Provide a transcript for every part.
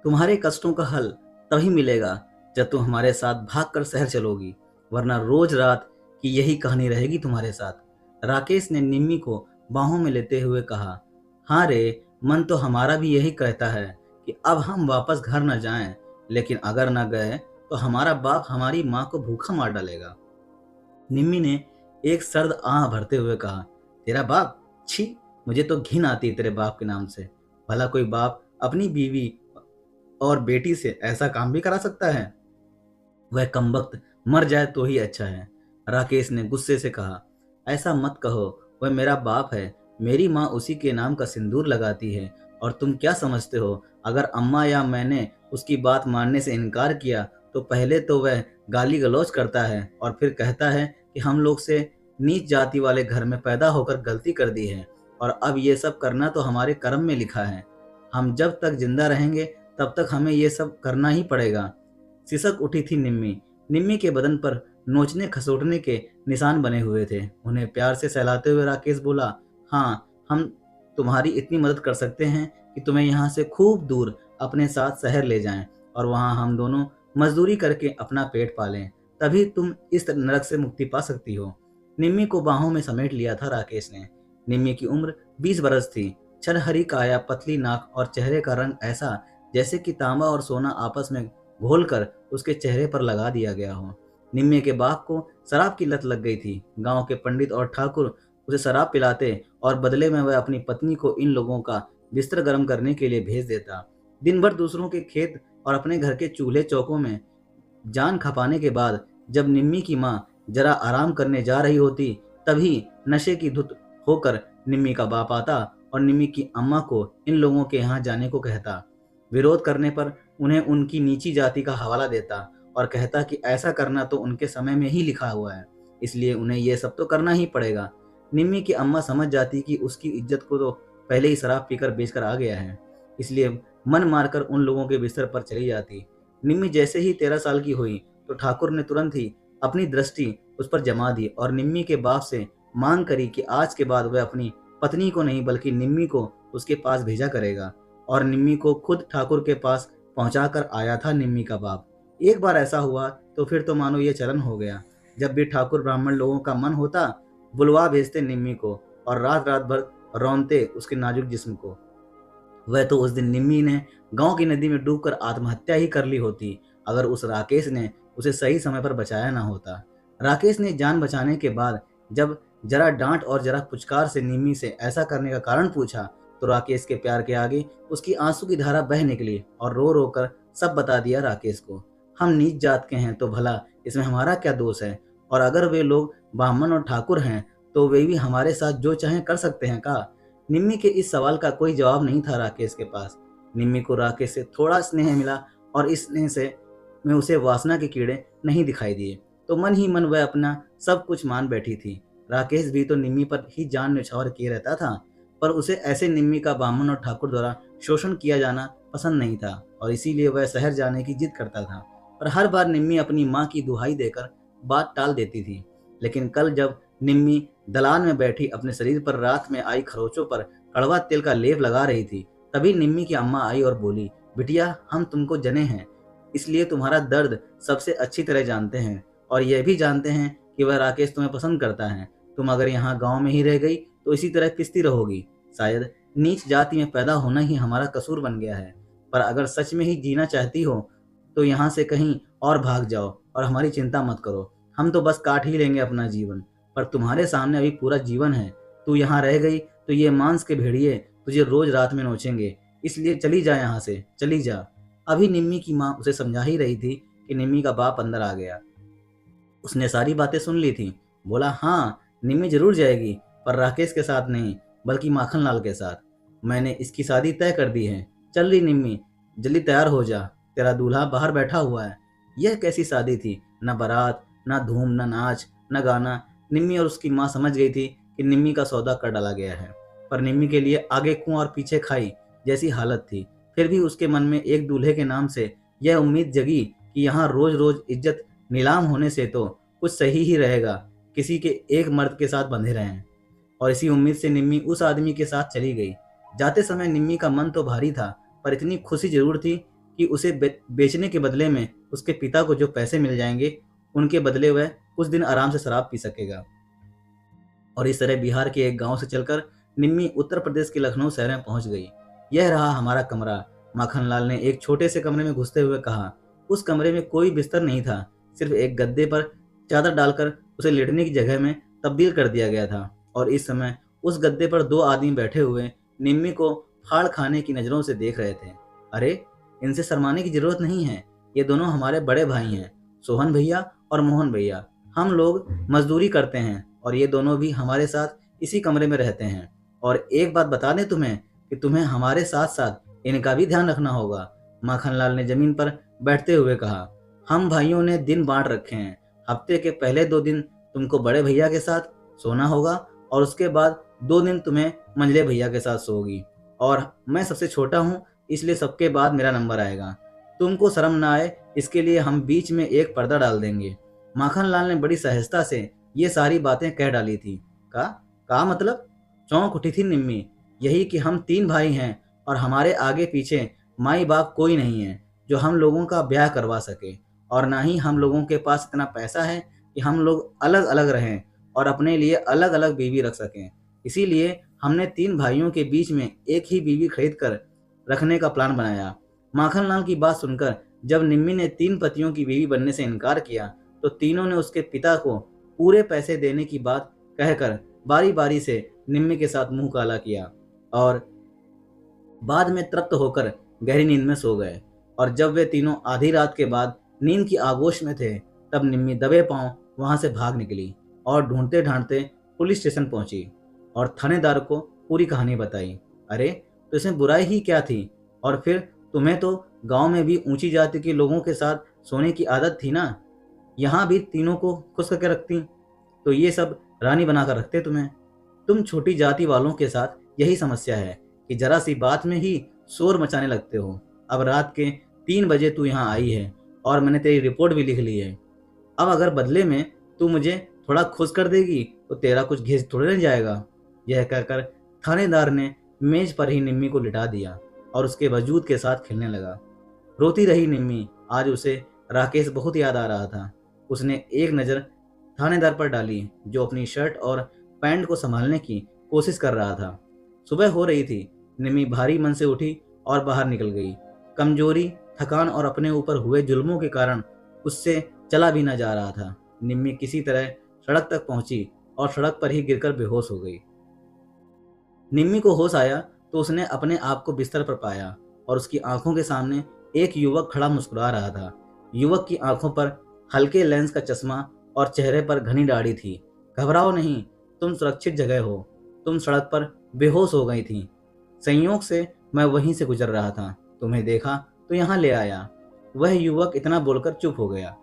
तुम्हारे कष्टों का हल तभी मिलेगा जब तुम हमारे साथ भागकर शहर चलोगी, वरना रोज रात की यही कहानी रहेगी तुम्हारे साथ। राकेश ने निम्मी को बाहों में लेते हुए कहा, हाँ रे, मन तो हमारा भी यही कहता है कि अब हम वापस घर न जाएं, लेकिन अगर न गए तो हमारा बाप हमारी माँ को भूखा मार डालेगा। निम्मी ने एक सर्द आह भरते हुए कहा, तेरा बाप? छी, मुझे तो घिन आती है तेरे बाप के नाम से। भला कोई बाप अपनी बीवी और बेटी से ऐसा काम भी करा सकता है? वह कमबख्त मर जाए तो ही अच्छा है। राकेश ने गुस्से से कहा, ऐसा मत कहो, वह मेरा बाप है। मेरी माँ उसी के नाम का सिंदूर लगाती है। और तुम क्या समझते हो, अगर अम्मा या मैंने उसकी बात मानने से इनकार किया तो पहले तो वह गाली गलौज करता है और फिर कहता है कि हम लोग से नीच जाति वाले घर में पैदा होकर गलती कर दी है, और अब ये सब करना तो हमारे कर्म में लिखा है। हम जब तक जिंदा रहेंगे तब तक हमें ये सब करना ही पड़ेगा। सिसक उठी थी निम्मी। निम्मी के बदन पर नोचने खसोटने के निशान बने हुए थे। उन्हें प्यार से सहलाते हुए राकेश बोला, हाँ, हम तुम्हारी इतनी मदद कर सकते हैं कि तुम्हें यहाँ से खूब दूर अपने साथ शहर ले जाएं और वहाँ हम दोनों मजदूरी करके अपना पेट पालें। तभी तुम इस नरक से मुक्ति पा सकती हो। निम्मी को बाहों में समेट लिया था राकेश ने। निम्मी की उम्र 20 बरस थी। छरहरी काया, पतली नाक और चेहरे का रंग ऐसा जैसे कि तांबा और सोना आपस में घोलकर उसके चेहरे पर लगा दिया गया हो। निम्मे के बाप को शराब की लत लग गई थी। गांव के पंडित और ठाकुर उसे शराब पिलाते और बदले में वह अपनी पत्नी को इन लोगों का बिस्तर गर्म करने के लिए भेज देता। दिन भर दूसरों के खेत और अपने घर के चूल्हे चौकों में जान खपाने के बाद जब निम्मी की माँ जरा आराम करने जा रही होती, तभी नशे की धुत होकर निम्मी का बाप आता और निम्मी की अम्मा को इन लोगों के यहाँ जाने को कहता। विरोध करने पर उन्हें उनकी नीची जाति का हवाला देता और कहता कि ऐसा करना तो उनके समय में ही लिखा हुआ है, इसलिए उन्हें यह सब तो करना ही पड़ेगा। निम्मी की अम्मा समझ जाती कि उसकी इज्जत को तो पहले ही शराब पीकर बेचकर आ गया है, इसलिए मन मारकर उन लोगों के बिस्तर पर चली जाती। निम्मी जैसे ही 13 साल की हुई तो ठाकुर ने तुरंत ही अपनी दृष्टि उस पर जमा दी और निम्मी के बाप से मांग करी कि आज के बाद वह अपनी पत्नी को नहीं बल्कि निम्मी को उसके पास भेजा करेगा। और निम्मी को खुद ठाकुर के पास पहुंचा कर आया था निम्मी का बाप। एक बार ऐसा हुआ तो फिर तो मानो ये चलन हो गया। जब भी ठाकुर ब्राह्मण लोगों का मन होता, बुलवा भेजते निम्मी को और रात रात भर रौनते उसके नाजुक जिस्म को। वह तो उस दिन निम्मी ने गांव की नदी में डूबकर आत्महत्या ही कर ली होती, अगर उस राकेश ने उसे सही समय पर बचाया ना होता। राकेश ने जान बचाने के बाद जब जरा डांट और जरा पुचकार से निम्मी से ऐसा करने का कारण पूछा, तो राकेश के प्यार के आगे उसकी आंसू की धारा बह निकली और रो रो कर सब बता दिया राकेश को। हम नीच जात के हैं तो भला इसमें हमारा क्या दोष है, और अगर वे लोग ब्राह्मण और ठाकुर हैं तो वे भी हमारे साथ जो चाहें कर सकते हैं का? निम्मी के इस सवाल का कोई जवाब नहीं था राकेश के पास। निम्मी को राकेश से थोड़ा स्नेह मिला और इस स्नेह से में उसे वासना के कीड़े नहीं दिखाई दिए, तो मन ही मन वह अपना सब कुछ मान बैठी थी। राकेश भी तो निम्मी पर ही जान न्यौछावर किए रहता था, पर उसे ऐसे निम्मी का ब्राह्मण और ठाकुर द्वारा शोषण किया जाना पसंद नहीं था और इसीलिए वह शहर जाने की जिद करता था। पर हर बार निम्मी अपनी माँ की दुहाई देकर बात टाल देती थी। लेकिन कल जब निम्मी दलान में बैठी अपने शरीर पर रात में आई खरोचों पर कड़वा तेल का लेप लगा रही थी, तभी निम्मी की अम्मा आई और बोली, बिटिया, हम तुमको जने हैं, इसलिए तुम्हारा दर्द सबसे अच्छी तरह जानते हैं और यह भी जानते हैं कि वह राकेश तुम्हें पसंद करता है। तुम अगर यहाँ गांव में ही रह गई तो इसी तरह पिसती रहोगी। शायद नीच जाति में पैदा होना ही हमारा कसूर बन गया है, पर अगर सच में ही जीना चाहती हो तो यहाँ से कहीं और भाग जाओ और हमारी चिंता मत करो। हम तो बस काट ही लेंगे अपना जीवन, पर तुम्हारे सामने अभी पूरा जीवन है। तू यहाँ रह गई तो ये मांस के भेड़िए तुझे रोज रात में नोचेंगे, इसलिए चली जा, यहाँ से चली जा। अभी निम्मी की माँ उसे समझा ही रही थी कि निम्मी का बाप अंदर आ गया। उसने सारी बातें सुन ली थी। बोला, हाँ, निम्मी जरूर जाएगी, पर राकेश के साथ नहीं बल्कि माखन लाल के साथ। मैंने इसकी शादी तय कर दी है। चल रही निम्मी, जल्दी तैयार हो जा, तेरा दूल्हा बाहर बैठा हुआ है। यह कैसी शादी थी, न बारात, न धूम, न नाच, न गाना। निम्मी और उसकी माँ समझ गई थी कि निम्मी का सौदा कर डाला गया है, पर निम्मी के लिए आगे कुआं और पीछे खाई जैसी हालत थी। फिर भी उसके मन में एक दूल्हे के नाम से यह उम्मीद जगी कि यहाँ रोज रोज इज्जत नीलाम होने से तो कुछ सही ही रहेगा, किसी के एक मर्द के साथ बंधे रहें। और इसी उम्मीद से निम्मी उस आदमी के साथ चली गई। जाते समय निम्मी का मन तो भारी था, पर इतनी खुशी जरूर थी कि उसे बेचने के बदले में उसके पिता को जो पैसे मिल जाएंगे उनके बदले वह कुछ दिन आराम से शराब पी सकेगा। और इस तरह बिहार के एक गांव से चलकर निम्मी उत्तर प्रदेश के लखनऊ शहर में पहुंच गई। यह रहा हमारा कमरा, माखनलाल ने एक छोटे से कमरे में घुसते हुए कहा। उस कमरे में कोई बिस्तर नहीं था, सिर्फ एक गद्दे पर चादर डालकर उसे लेटने की जगह में तब्दील कर दिया गया था। और इस समय उस गद्दे पर दो आदमी बैठे हुए निम्मी को फाड़ खाने की नजरों से देख रहे थे। अरे, इनसे शर्माने की जरूरत नहीं है, ये दोनों हमारे बड़े भाई हैं, सोहन भैया और मोहन भैया। हम लोग मजदूरी करते हैं और ये दोनों भी हमारे साथ इसी कमरे में रहते हैं। और एक बात बता दें तुम्हें कि तुम्हें हमारे साथ साथ इनका भी ध्यान रखना होगा, माखनलाल ने जमीन पर बैठते हुए कहा। हम भाइयों ने दिन बांट रखे हैं। हफ्ते के पहले 2 दिन तुमको बड़े भैया के साथ सोना होगा और उसके बाद 2 दिन तुम्हें मंझले भैया के साथ सोगी। और मैं सबसे छोटा हूँ, इसलिए सबके बाद मेरा नंबर आएगा। तुमको शर्म ना आए इसके लिए हम बीच में एक पर्दा डाल देंगे। माखनलाल ने बड़ी सहजता से ये सारी बातें कह डाली थी। का मतलब? चौंक उठी थी निम्मी। यही कि हम 3 भाई हैं और हमारे आगे पीछे माई बाप कोई नहीं है जो हम लोगों का ब्याह करवा सके, और ना ही हम लोगों के पास इतना पैसा है कि हम लोग अलग अलग रहें और अपने लिए अलग अलग बीवी रख सकें। इसीलिए हमने 3 भाइयों के बीच में एक ही बीवी खरीद कर रखने का प्लान बनाया। माखनलाल की बात सुनकर जब निम्मी ने 3 पतियों की बीवी बनने से इनकार किया तो तीनों ने उसके पिता को पूरे पैसे देने की बात कहकर बारी बारी से निम्मी के साथ मुंह काला किया और बाद में तृप्त होकर गहरी नींद में सो गए। और जब वे तीनों आधी रात के बाद नींद की आगोश में थे तब निम्मी दबे पांव वहां से भाग निकली और ढूंढते ढांढते पुलिस स्टेशन पहुंची और थानेदार को पूरी कहानी बताई। अरे, तो इसमें बुराई ही क्या थी? और फिर तुम्हें तो गांव में भी ऊंची जाति के लोगों के साथ सोने की आदत थी ना, यहाँ भी तीनों को खुश करके रखती तो ये सब रानी बनाकर रखते तुम्हें। तुम छोटी जाति वालों के साथ यही समस्या है कि जरा सी बात में ही शोर मचाने लगते हो। अब रात के 3 बजे तू यहाँ आई है और मैंने तेरी रिपोर्ट भी लिख ली है। अब अगर बदले में तू मुझे थोड़ा खुश कर देगी तो तेरा कुछ घेज थोड़े नहीं जाएगा। यह कहकर थानेदार ने मेज पर ही निम्मी को लिटा दिया और उसके वजूद के साथ खेलने लगा। रोती रही निम्मी। आज उसे राकेश बहुत याद आ रहा था। उसने एक नज़र थानेदार पर डाली जो अपनी शर्ट और पैंट को संभालने की कोशिश कर रहा था। सुबह हो रही थी। निम्मी भारी मन से उठी और बाहर निकल गई। कमजोरी, थकान और अपने ऊपर हुए जुल्मों के कारण उससे चला भी न जा रहा था। निम्मी किसी तरह सड़क तक पहुंची और सड़क पर ही गिरकर बेहोश हो गई। निम्मी को होश आया तो उसने अपने आप को बिस्तर पर पाया और उसकी आंखों के सामने एक युवक खड़ा मुस्कुरा रहा था। युवक की आंखों पर हल्के लेंस का चश्मा और चेहरे पर घनी दाढ़ी थी। घबराओ नहीं, तुम सुरक्षित जगह हो। तुम सड़क पर बेहोश हो गई थी। संयोग से मैं वहीं से गुजर रहा था, तुम्हें देखा तो यहाँ ले आया। वह युवक इतना बोलकर चुप हो गया।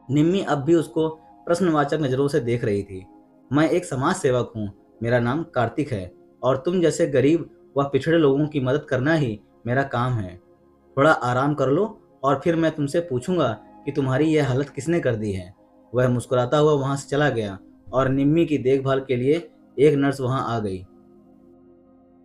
निम्मी अब भी उसको प्रश्नवाचक नजरों से देख रही थी। मैं एक समाज सेवक हूँ, मेरा नाम कार्तिक है और तुम जैसे गरीब व पिछड़े लोगों की मदद करना ही मेरा काम है। थोड़ा आराम कर लो और फिर मैं तुमसे पूछूंगा कि तुम्हारी यह हालत किसने कर दी है। वह मुस्कुराता हुआ वहां से चला गया और निम्मी की देखभाल के लिए एक नर्स वहां आ गई।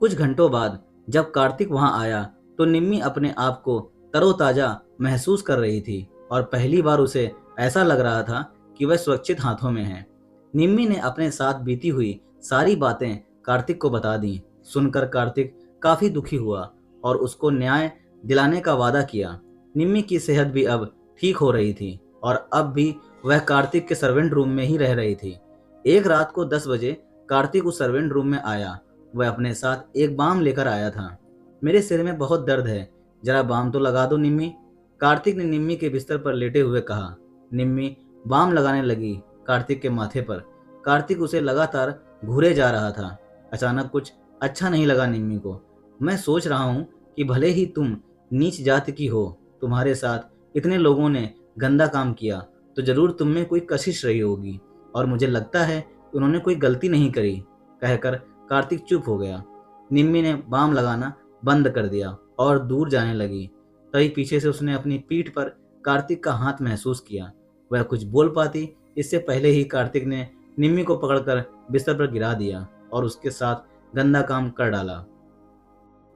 कुछ घंटों बाद जब कार्तिक वहां आया तो निम्मी अपने आप को तरोताजा महसूस कर रही थी और पहली बार उसे ऐसा लग रहा था कि वह सुरक्षित हाथों में है। निम्मी ने अपने साथ बीती हुई सारी बातें कार्तिक को बता दी। सुनकर कार्तिक काफी दुखी हुआ और उसको न्याय दिलाने का वादा किया। निम्मी की सेहत भी अब ठीक हो रही थी और अब भी वह कार्तिक के सर्वेंट रूम में ही रह रही थी। एक रात को 10 बजे कार्तिक उस सर्वेंट रूम में आया। वह अपने साथ एक बाम लेकर आया था। मेरे सिर में बहुत दर्द है, जरा बाम तो लगा दो निम्मी, कार्तिक ने निम्मी के बिस्तर पर लेटे हुए कहा। निम्मी बाम लगाने लगी कार्तिक के माथे पर। कार्तिक उसे लगातार घूरे जा रहा था। अचानक कुछ अच्छा नहीं लगा निम्मी को। मैं सोच रहा हूँ कि भले ही तुम नीच जाति की हो, तुम्हारे साथ इतने लोगों ने गंदा काम किया तो जरूर तुम में कोई कशिश रही होगी और मुझे लगता है कि उन्होंने कोई गलती नहीं करी। कहकर कार्तिक चुप हो गया। निम्मी ने बाम लगाना बंद कर दिया और दूर जाने लगी। तभी पीछे से उसने अपनी पीठ पर कार्तिक का हाथ महसूस किया। वह कुछ बोल पाती इससे पहले ही कार्तिक ने निम्मी को पकड़कर बिस्तर पर गिरा दिया और उसके साथ गंदा काम कर डाला।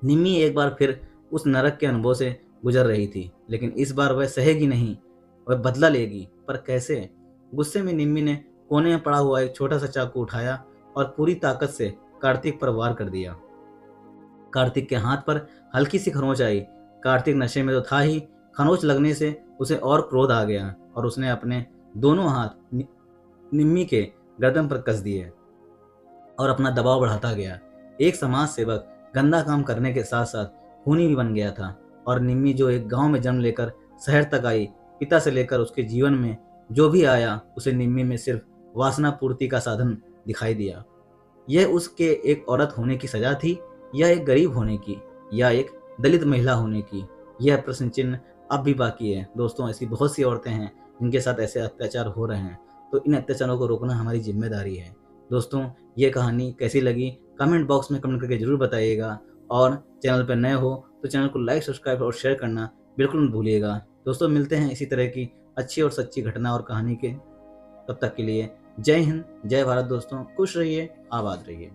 निम्मी एक बार फिर उस नरक के अनुभव से गुजर रही थी, लेकिन इस बार वह सहेगी नहीं, वह बदला लेगी। पर कैसे? गुस्से में निम्मी ने कोने में पड़ा हुआ एक छोटा सा चाकू उठाया और पूरी ताकत से कार्तिक पर वार कर दिया। कार्तिक के हाथ पर हल्की सी खरोंच आई। कार्तिक नशे में तो था ही, खरोंच लगने से उसे और क्रोध आ गया और उसने अपने दोनों हाथ निम्मी के गर्दन पर कस दिए और अपना दबाव बढ़ाता गया। एक समाज सेवक गंदा काम करने के साथ साथ खूनी भी बन गया था, और निम्मी जो एक गांव में जन्म लेकर शहर तक आई, पिता से लेकर उसके जीवन में जो भी आया उसे निम्मी में सिर्फ वासना पूर्ति का साधन दिखाई दिया। यह उसके एक औरत होने की सजा थी, या एक गरीब होने की, या एक दलित महिला होने की? यह प्रश्न चिन्ह अब भी बाकी है। दोस्तों, ऐसी बहुत सी औरतें हैं जिनके साथ ऐसे अत्याचार हो रहे हैं, तो इन अत्याचारों को रोकना हमारी जिम्मेदारी है। दोस्तों, ये कहानी कैसी लगी कमेंट बॉक्स में कमेंट करके जरूर बताइएगा, और चैनल पर नए हो तो चैनल को लाइक, सब्सक्राइब और शेयर करना बिल्कुल मत भूलिएगा। दोस्तों, मिलते हैं इसी तरह की अच्छी और सच्ची घटना और कहानी के। तब तक के लिए जय हिंद, जय भारत। दोस्तों, खुश रहिए, आबाद रहिए।